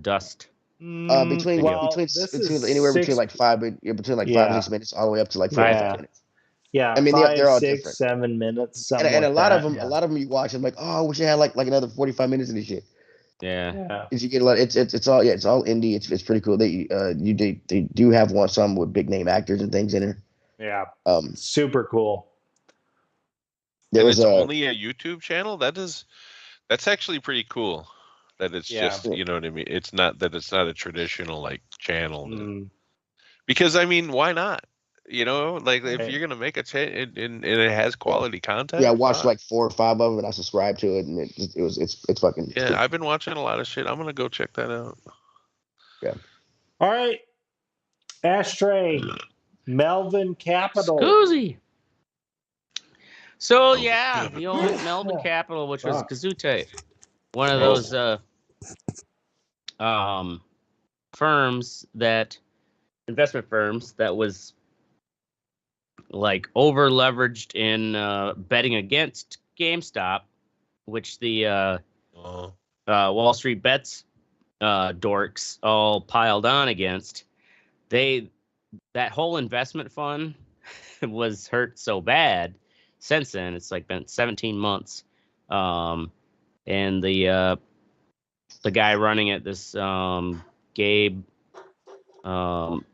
Dust? Between anywhere between like 5 and 6 minutes all the way up to like 45 minutes. Yeah, I mean they're all 6, different. 7 minutes. And a lot of them you watch and like, oh, I wish I had like another 45 minutes of this shit. Yeah. You get a lot. It's all indie. It's pretty cool. They do have some with big name actors and things in there. Yeah. Super cool. It's only a YouTube channel. That's actually pretty cool. That it's just you know what I mean. It's not a traditional like channel. Because I mean, why not? You know, like if you're gonna make a channel and it has quality content. Yeah, I watched like 4 or 5 of them and I subscribed to it and it's fucking. Yeah, I've been watching a lot of shit. I'm gonna go check that out. Yeah. All right. Ashtray, Melvin Capital. Scoozy. So yeah, the old Melba Capital, which was Kazute, one of those investment firms that was like over leveraged in betting against GameStop, which the Wall Street Bets dorks all piled on against. That whole investment fund was hurt so bad. Since then, it's like been 17 months, and the guy running it, this Gabe Plotkin,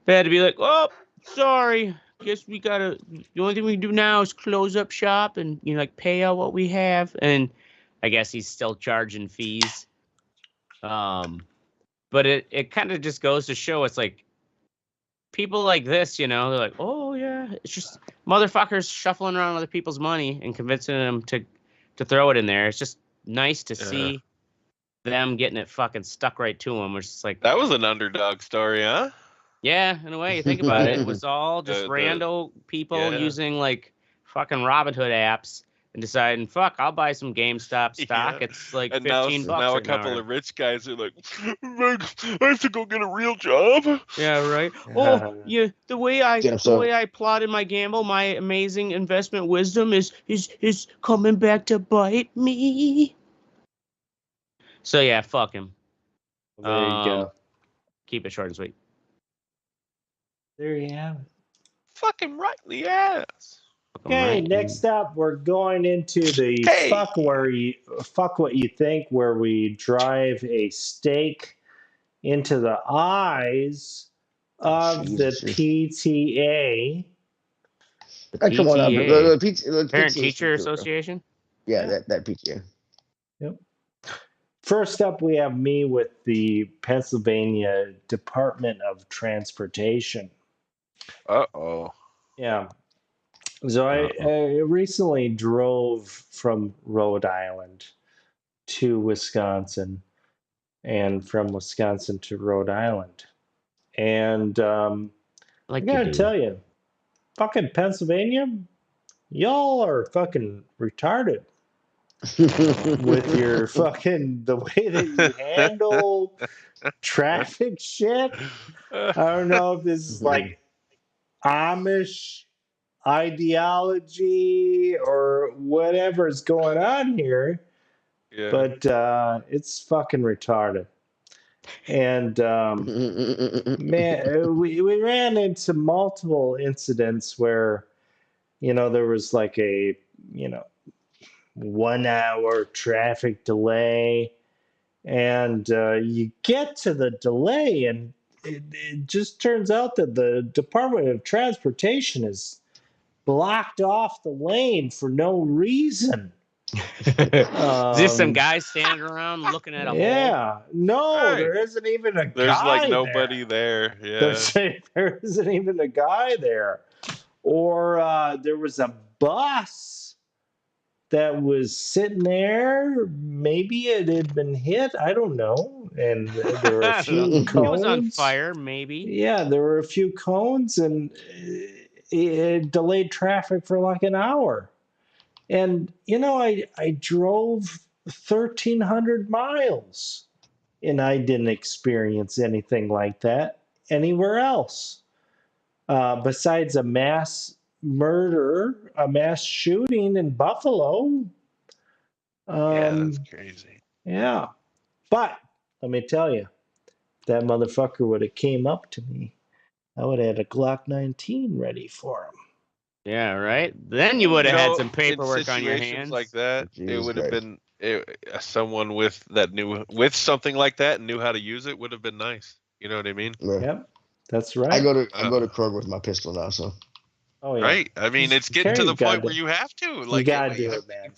they had to be like, oh, sorry, guess we gotta. The only thing we can do now is close up shop and like pay out what we have. And I guess he's still charging fees. But it kind of just goes to show it's like people like this, they're like, oh yeah, it's just motherfuckers shuffling around other people's money and convincing them to throw it in there. It's just nice to see them getting it fucking stuck right to them. Which is like, that was an underdog story, huh? Yeah, in a way, you think about it, it was all just rando people using like fucking Robinhood apps and deciding, fuck, I'll buy some GameStop stock. Yeah. It's like and $15. Now a couple of rich guys are like, I have to go get a real job. Yeah, right. Oh, yeah. The way I plotted my gamble, my amazing investment wisdom is coming back to bite me. So yeah, fuck him. There you go. Keep it short and sweet. There you have it. Fucking right in the ass. Okay, next up, we're going into the fuck what you think, where we drive a stake into the eyes of the PTA. Come on up. The Parent Teacher Association? Yeah, that PTA. Yep. First up, we have me with the Pennsylvania Department of Transportation. Uh-oh. Yeah. So I recently drove from Rhode Island to Wisconsin and from Wisconsin to Rhode Island. And I gotta tell you, fucking Pennsylvania, y'all are fucking retarded with your fucking, the way that you handle traffic shit. I don't know if this is like Amish ideology or whatever is going on here, but it's fucking retarded. And man, we ran into multiple incidents where there was like a 1 hour traffic delay, and you get to the delay and it just turns out that the Department of Transportation is blocked off the lane for no reason. Just some guys standing around looking at a hole. No, there isn't even a guy. There's like nobody there. Yeah, there isn't even a guy there. Or there was a bus that was sitting there. Maybe it had been hit. I don't know. And there were a few cones. It was on fire, maybe. Yeah, there were a few cones, and it delayed traffic for like an hour. And, I drove 1,300 miles, and I didn't experience anything like that anywhere else. Besides a mass murder, a mass shooting in Buffalo. That's crazy. Yeah. But let me tell you, if that motherfucker would have came up to me, I would have had a Glock 19 ready for him. Yeah, right. Then you would have had some paperwork on your hands. Like that, it would have been someone with something like that and knew how to use it would have been nice. You know what I mean? Yeah. Yep, that's right. I go to Kroger with my pistol now, so. Oh yeah. Right. I mean, it's getting to the point where you have to. Like, you gotta do it, man.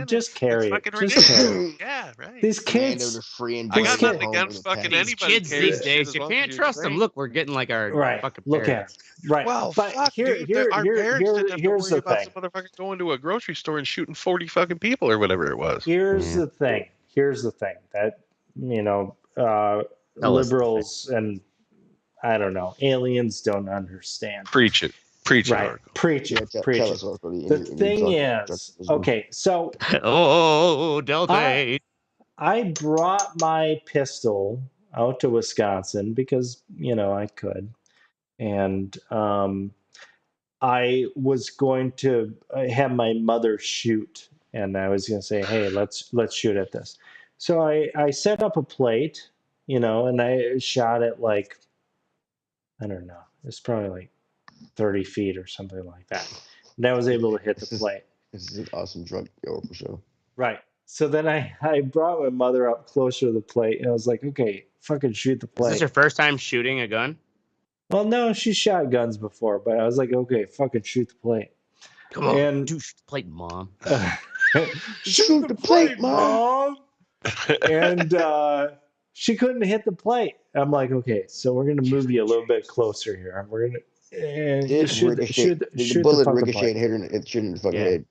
Just carry it. Just carry it. Yeah, right. These kids. I got nothing against fucking anybody. Kids these days, you can't trust them. Look, we're getting like our fucking look at them. Right. Well, but fuck, here's our parents didn't have to worry the about thing. some motherfucker going to a grocery store and shooting 40 fucking people or whatever it was. Here's the thing. That liberals and I don't know, aliens don't understand. Preach it. Preach it, Right. Oracle. Preach it. Yeah, Preach tell it. us, Oracle. The thing is, okay, so Oh, Delta. I brought my pistol out to Wisconsin because, I could. And I was going to have my mother shoot. And I was going to say, hey, let's shoot at this. So I set up a plate, and I shot it like, I don't know, it's probably like 30 feet or something like that. And I was able to hit the plate. This is an awesome drunk Oracle show. Right. So then I brought my mother up closer to the plate, and I was like, okay, fucking shoot the plate. Is this your first time shooting a gun? Well, no, she shot guns before, but I was like, okay, fucking shoot the plate. Come on, And shoot the plate, Mom. shoot the plate, Mom. And she couldn't hit the plate. I'm like, okay, so we're gonna move you a little bit closer here. We're gonna shoot the bullet the ricocheted, hit her in the fucking head.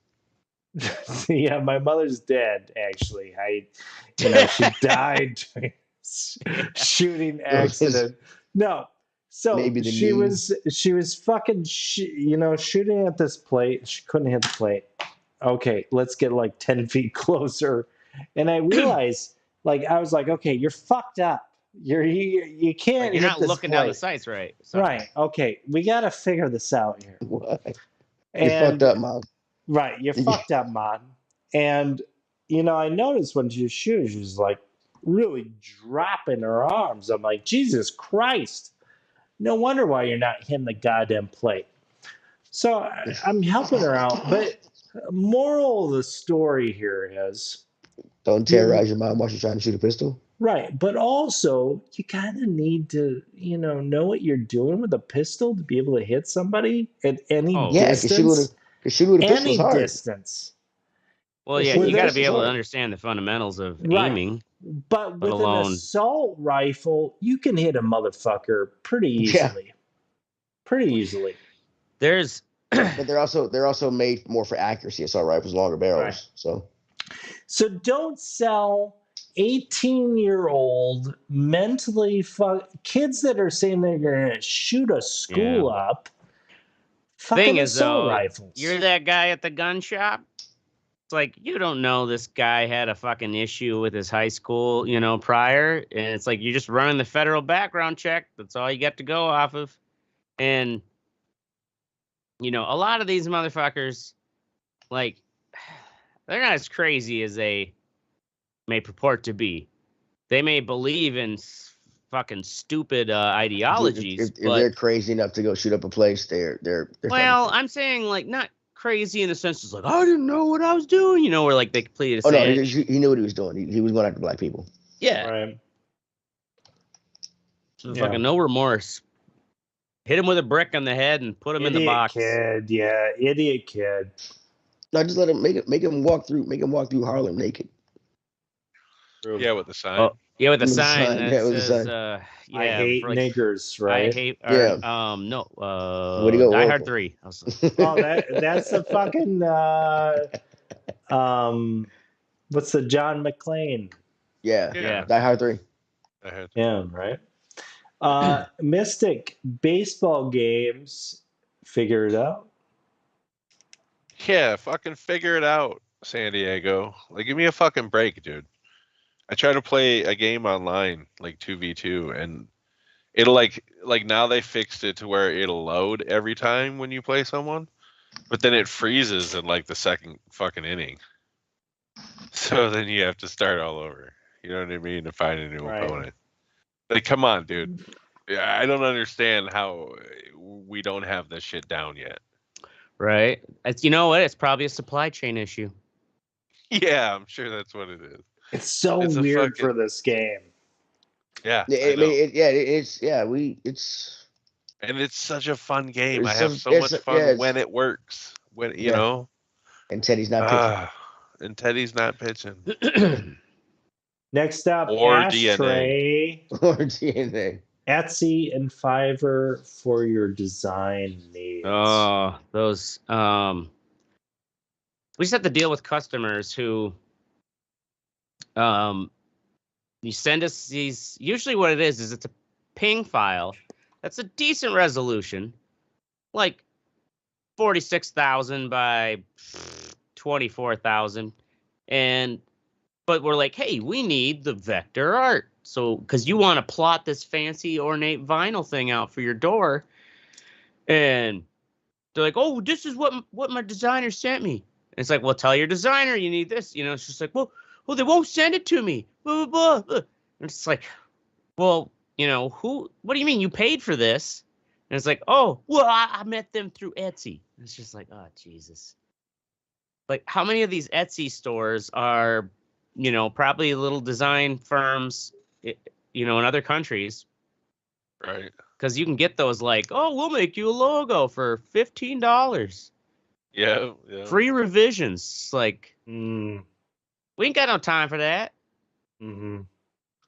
Yeah, my mother's dead. Actually, she died during shooting accident. No, so Maybe she was fucking shooting at this plate. She couldn't hit the plate. Okay, let's get like 10 feet closer, and I realized, I was like, okay, you're fucked up. You can't. You're hit not this looking plate. down the sights right. Sorry. Right. Okay, we got to figure this out here. What? You're fucked up, Mom. Right, you're fucked up, Mom. And I noticed when she was shooting, she was like really dropping her arms. I'm like, Jesus Christ! No wonder why you're not hitting the goddamn plate. So I'm helping her out, but moral of the story here is don't terrorize your mom while she's trying to shoot a pistol. Right, but also you kind of need to, know what you're doing with a pistol to be able to hit somebody at any distance. Shooting with a pistol is hard. Distance. Well, yeah, you got to be able to understand the fundamentals of aiming. But with an assault rifle, you can hit a motherfucker pretty easily. Yeah. Pretty easily. But they're also made more for accuracy. Assault rifles, longer barrels. Right. So don't sell 18-year-old mentally kids that are saying they're gonna shoot a school up. Thing is, though, rifles. You're that guy at the gun shop. It's like, you don't know this guy had a fucking issue with his high school, prior. And it's like, you're just running the federal background check. That's all you got to go off of. And, a lot of these motherfuckers, they're not as crazy as they may purport to be. They may believe in fucking stupid ideologies. If they're crazy enough to go shoot up a place, they're well, I'm saying not crazy in the sense it's like, I didn't know what I was doing, where they completed. Oh no, he knew what he was doing. He was going after black people. Yeah. Right. So fucking no remorse. Hit him with a brick on the head and put him in the box. Kid, yeah, idiot kid. No, just let him make him walk through Harlem naked. Yeah, with the sign. Oh, yeah, with the sign. Yeah, with the sign. I hate niggers, right? I hate. No. Way to go, Die Oracle. Hard 3. That's the fucking. What's the John McClane? Yeah. Die Hard 3. Yeah, right. Mystic baseball games. Figure it out. Yeah, fucking figure it out, San Diego. Give me a fucking break, dude. I try to play a game online, 2v2, and it'll now they fixed it to where it'll load every time when you play someone, but then it freezes in the second fucking inning. So then you have to start all over. You know what I mean? To find a new opponent. Come on, dude. I don't understand how we don't have this shit down yet. Right. You know what? It's probably a supply chain issue. Yeah, I'm sure that's what it is. It's so weird for this game. Yeah. It's and it's such a fun game. I have so much fun when it works. When you know. And Teddy's not pitching. Next up, or Ashtray. DNA. Or DNA. Etsy and Fiverr for your design needs. Oh, those. We just have to deal with customers who. You send us these. Usually, what it is it's a ping file. That's a decent resolution. 46,000 by 24,000, but we're like, hey, we need the vector art, so because you want to plot this fancy ornate vinyl thing out for your door, and they're like, oh, this is what my designer sent me. And it's like, well, tell your designer you need this. It's just like, well, they won't send it to me. Blah, blah, blah. And it's like, well, what do you mean you paid for this? And it's like, oh, well, I met them through Etsy. And it's just like, oh, Jesus. Like, how many of these Etsy stores are, probably little design firms, in other countries? Right. Because you can get those like, oh, we'll make you a logo for $15. Yeah. Free revisions. Like, we ain't got no time for that. Mm-hmm.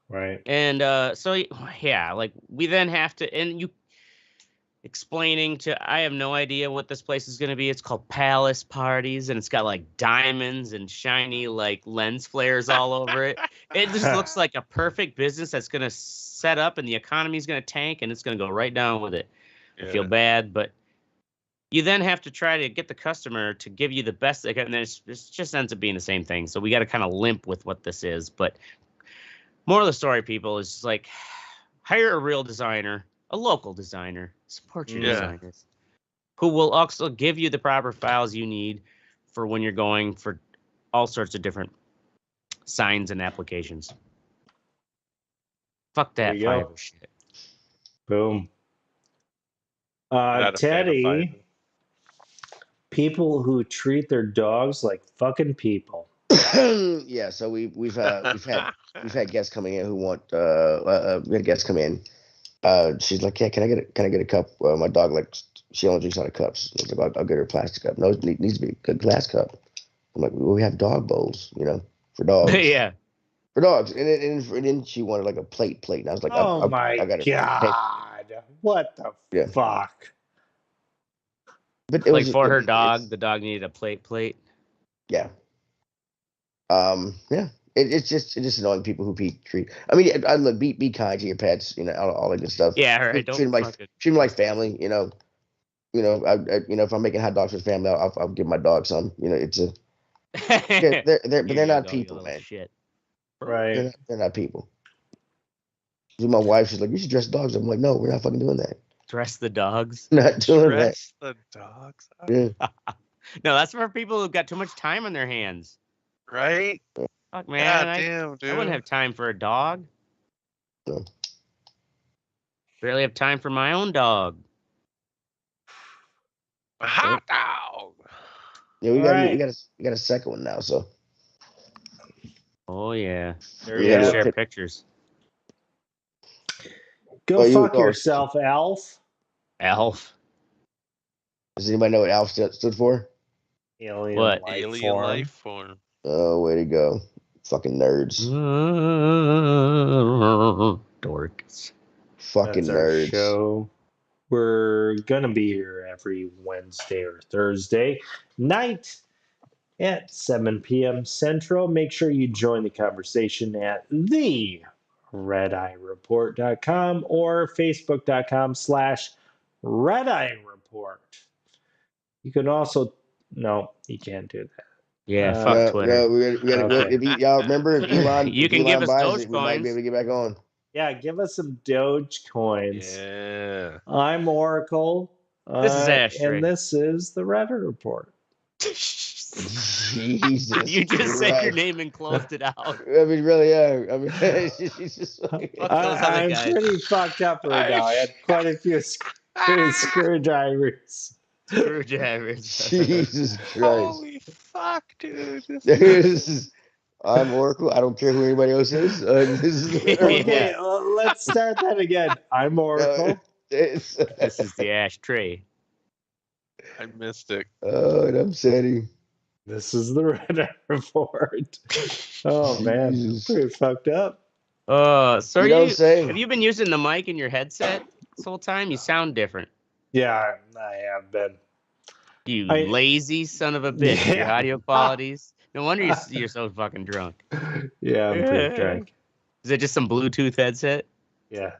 Right. And so, yeah, like we then have to, and you explaining I have no idea what this place is going to be. It's called Palace Parties, and it's got like diamonds and shiny like lens flares all over it. It just looks like a perfect business that's going to set up, and the economy is going to tank, and it's going to go right down with it. Yeah. I feel bad, but you then have to try to get the customer to give you the best they can, and then it just ends up being the same thing. So we got to kind of limp with what this is. But more of the story, people, is just like hire a real designer, a local designer, support your designers, who will also give you the proper files you need for when you're going for all sorts of different signs and applications. Fuck that Fiverr shit. Boom. Not a fan of Teddy, Fiverr. people who treat their dogs like fucking people. Yeah, so we've had guests coming in who want we had guests come in. She's like, yeah, can I get a cup? My dog she only drinks out of cups. I was like, I'll get her a plastic cup. No, it needs to be a good glass cup. I'm like, well, we have dog bowls, for dogs. Yeah. For dogs, and then she wanted like a plate, and I was like, Oh my I got God, what the fuck? But it like was, for her dog, the dog needed a plate. Yeah. Yeah. It's just annoying people who treat. I mean, I look, be kind to your pets, all that good stuff. Yeah, right. Treat them like family, if I'm making hot dogs for family, I'll give my dog some. It's a. They're not people, man. Shit. Right. They're not people. My wife, she's like, you should dress dogs. I'm like, no, we're not fucking doing that. Dress the dogs. Not doing Dress the dogs. Yeah. No, that's for people who've got too much time on their hands. Right? Fuck, man. God damn, dude. I wouldn't have time for a dog. No. Barely have time for my own dog. A hot dog. Yeah, we got a second one now, so. Oh yeah. There Yeah, you share pictures. Go fuck yourself, Alf. Alf. Does anybody know what Alf stood for? Alien What? Life form. Oh, way to go. Fucking nerds. Dorks. Fucking That's our nerds. show. We're gonna be here every Wednesday or Thursday night at 7 p.m. Central. Make sure you join the conversation at theredeyereport.com or facebook.com/redeyereport. You can also you can't do that. Yeah, fuck Twitter. No, we gotta Okay. y'all remember if Elon, You can give us buys it, Dogecoins. we might be able to get back on. Yeah, give us some Dogecoins. Yeah. I'm Oracle. This is Ashtray. And this is the Reddit Report. Jesus. You just said your Christ. name and closed it out. I mean, really, yeah. I mean, it's just Fuck those other I'm guys. pretty fucked up right now. I had quite a few screwdrivers. Screwdrivers. Jesus Christ. Holy fuck, dude. I'm Oracle. I don't care who anybody else is. This is Okay, let's start that again. I'm Oracle. This is the Ashtray. I missed it. Oh, and I'm Sadie. This is the Reddit Report. Oh, man. Jesus. Pretty fucked up. So You don't say. have you been using the mic in your headset this whole time? You sound different. Yeah, I have been. You lazy son of a bitch. Yeah. Your audio qualities. No wonder you're so fucking drunk. Yeah, I'm pretty drunk. Is it just some Bluetooth headset? Yeah.